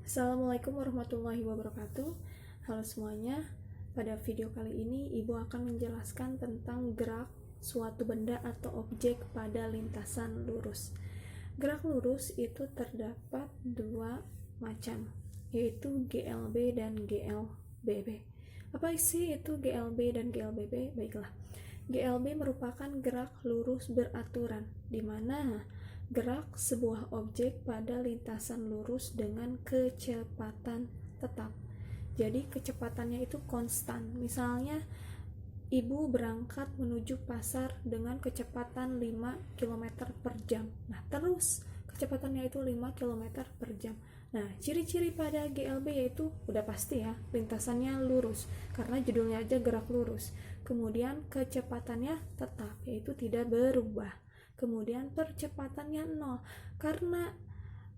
Assalamualaikum warahmatullahi wabarakatuh. Halo semuanya. Pada video kali ini Ibu akan menjelaskan tentang gerak suatu benda atau objek pada lintasan lurus. Gerak lurus itu terdapat dua macam, yaitu GLB dan GLBB. Apa sih itu GLB dan GLBB? Baiklah. GLB merupakan gerak lurus beraturan, di mana gerak sebuah objek pada lintasan lurus dengan kecepatan tetap. Jadi kecepatannya itu konstan. Misalnya Ibu berangkat menuju pasar dengan kecepatan 5 km per jam. Nah, terus kecepatannya itu 5 km per jam. Nah, ciri-ciri pada GLB yaitu udah pasti ya, lintasannya lurus karena judulnya aja gerak lurus. Kemudian kecepatannya tetap, yaitu tidak berubah. Kemudian percepatannya 0 karena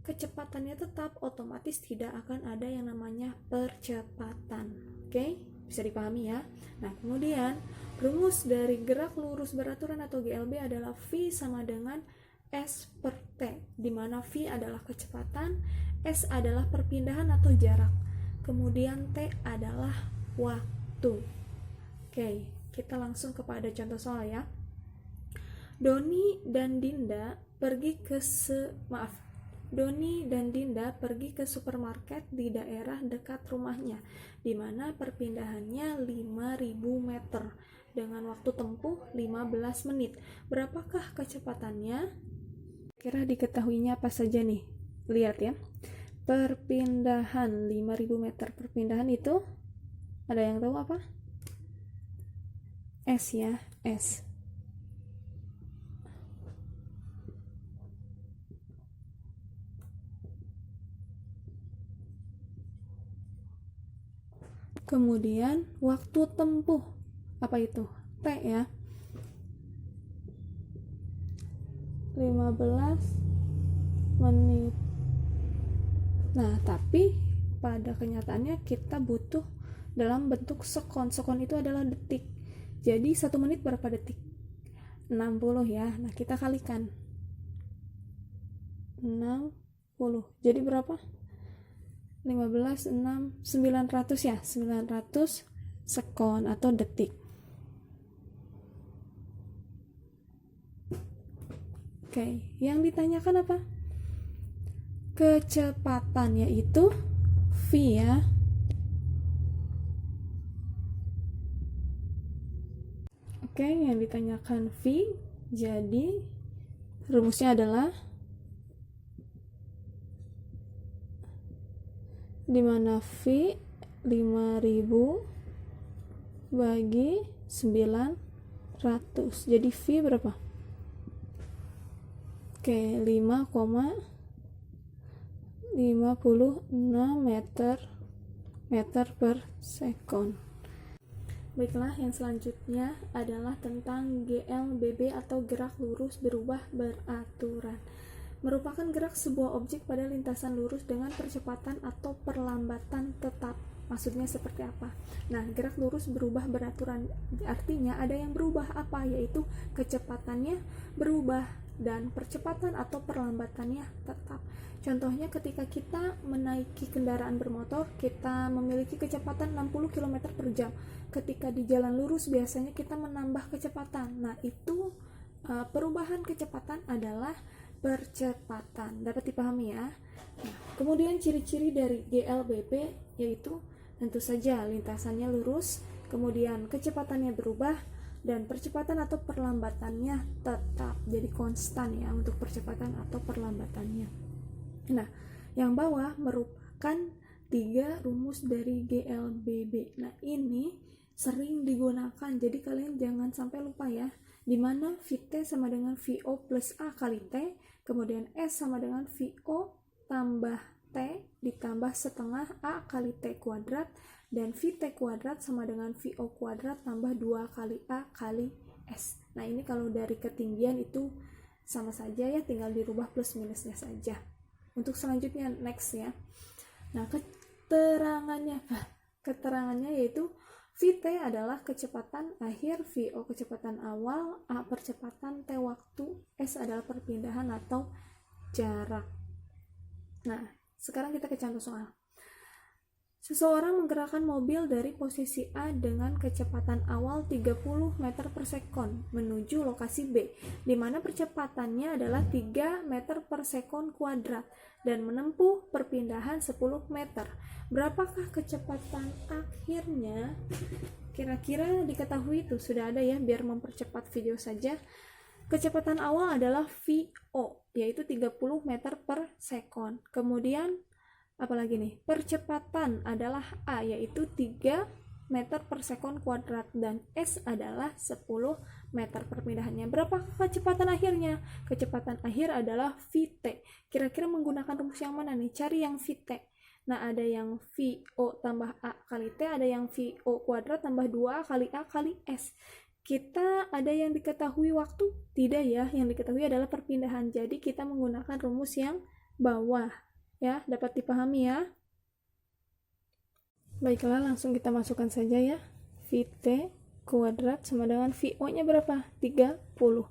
kecepatannya tetap, otomatis tidak akan ada yang namanya percepatan. Oke, bisa dipahami ya. Nah, kemudian rumus dari gerak lurus beraturan atau GLB adalah V sama dengan S per T, di mana V adalah kecepatan, S adalah perpindahan atau jarak, kemudian T adalah waktu. Oke, kita langsung kepada contoh soal ya. Doni dan Dinda pergi ke supermarket di daerah dekat rumahnya, di mana perpindahannya 5.000 meter dengan waktu tempuh 15 menit. Berapakah kecepatannya? Kira diketahuinya apa saja nih? Lihat ya. Perpindahan 5.000 meter. Perpindahan itu ada yang tahu apa? S ya, S. Kemudian waktu tempuh, apa itu? T ya, 15 menit. Nah, tapi pada kenyataannya kita butuh dalam bentuk sekon. Sekon itu adalah detik. Jadi 1 menit berapa detik? 60 ya. Nah, kita kalikan 60. Jadi berapa? 15, 6, 900 ya, 900 sekon atau detik. Oke, yang ditanyakan apa? Kecepatan, yaitu V ya. Oke, yang ditanyakan V, jadi rumusnya adalah dimana V 5.000 bagi 900, jadi V berapa? Oke, 5,56 meter per sekon. Baiklah, yang selanjutnya adalah tentang GLBB atau gerak lurus berubah beraturan. Merupakan gerak sebuah objek pada lintasan lurus dengan percepatan atau perlambatan tetap. Maksudnya seperti apa? Nah, gerak lurus berubah beraturan artinya ada yang berubah apa? Yaitu kecepatannya berubah dan percepatan atau perlambatannya tetap. Contohnya ketika kita menaiki kendaraan bermotor, kita memiliki kecepatan 60 km per jam. Ketika di jalan lurus biasanya kita menambah kecepatan. Nah, itu perubahan kecepatan adalah percepatan. Dapat dipahami ya? Nah, kemudian ciri-ciri dari GLBB yaitu tentu saja lintasannya lurus, kemudian kecepatannya berubah, dan percepatan atau perlambatannya tetap. Jadi konstan ya untuk percepatan atau perlambatannya. Nah, yang bawah merupakan 3 rumus dari GLBB. Nah, ini sering digunakan, jadi kalian jangan sampai lupa ya. Dimana VT sama dengan VO plus A kali T, kemudian S sama dengan VO tambah T ditambah setengah A kali T kuadrat, dan VT kuadrat sama dengan VO kuadrat tambah 2 kali A kali S. Nah, ini kalau dari ketinggian itu sama saja ya, tinggal dirubah plus minusnya saja. Untuk selanjutnya next ya. Nah, keterangannya yaitu VT adalah kecepatan akhir, VO kecepatan awal, A percepatan, T waktu, S adalah perpindahan atau jarak. Nah, sekarang kita ke contoh soal. Seseorang menggerakkan mobil dari posisi A dengan kecepatan awal 30 meter per sekon menuju lokasi B, di mana percepatannya adalah 3 meter per sekon kuadrat dan menempuh perpindahan 10 meter. Berapakah kecepatan akhirnya? Kira-kira diketahui itu sudah ada ya, biar mempercepat video saja. Kecepatan awal adalah VO, yaitu 30 meter per sekon. Kemudian apalagi nih, percepatan adalah A, yaitu 3 meter per sekon kuadrat, dan S adalah 10 meter perpindahannya. Berapa kecepatan akhirnya? Kecepatan akhir adalah VT. Kira-kira menggunakan rumus yang mana nih? Cari yang VT. Nah, ada yang VO tambah A kali T, ada yang VO kuadrat tambah 2A kali A kali S. Kita ada yang diketahui waktu? Tidak ya, yang diketahui adalah perpindahan. Jadi kita menggunakan rumus yang bawah. Ya, dapat dipahami ya. Baiklah, langsung kita masukkan saja ya. VT kuadrat sama dengan VO-nya berapa? 30. 30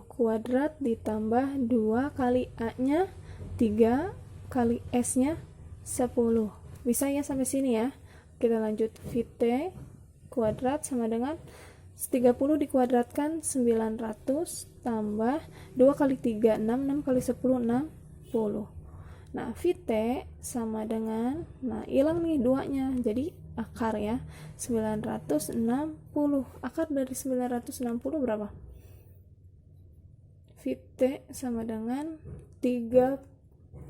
kuadrat ditambah 2 kali A-nya 3 kali S-nya 10. Bisa ya sampai sini ya. Kita lanjut. VT kuadrat sama dengan 30 dikuadratkan 900 tambah 2 kali 3 6 kali 10 60. Nah, VT sama dengan, nah hilang nih 2-nya, jadi akar ya, 960. Akar dari 960 berapa? VT sama dengan 3,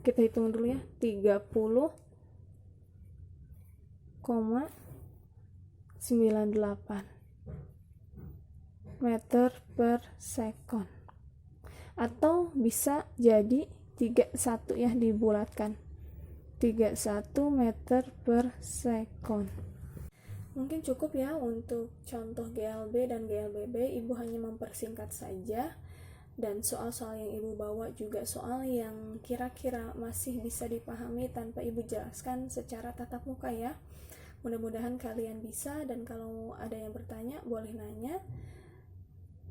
kita hitung dulu ya, 30,98 meter per sekon. Atau bisa jadi 31 ya, dibulatkan, 31 meter per sekon. Mungkin cukup ya untuk contoh GLB dan GLBB. Ibu hanya mempersingkat saja, dan soal-soal yang ibu bawa juga soal yang kira-kira masih bisa dipahami tanpa ibu jelaskan secara tatap muka ya. Mudah-mudahan kalian bisa, dan kalau ada yang bertanya boleh nanya.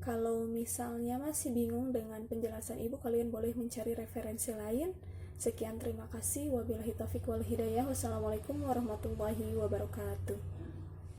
Kalau misalnya masih bingung dengan penjelasan ibu, kalian boleh mencari referensi lain. Sekian, terima kasih. Wabillahi taufiq wal hidayah. Wassalamualaikum warahmatullahi wabarakatuh.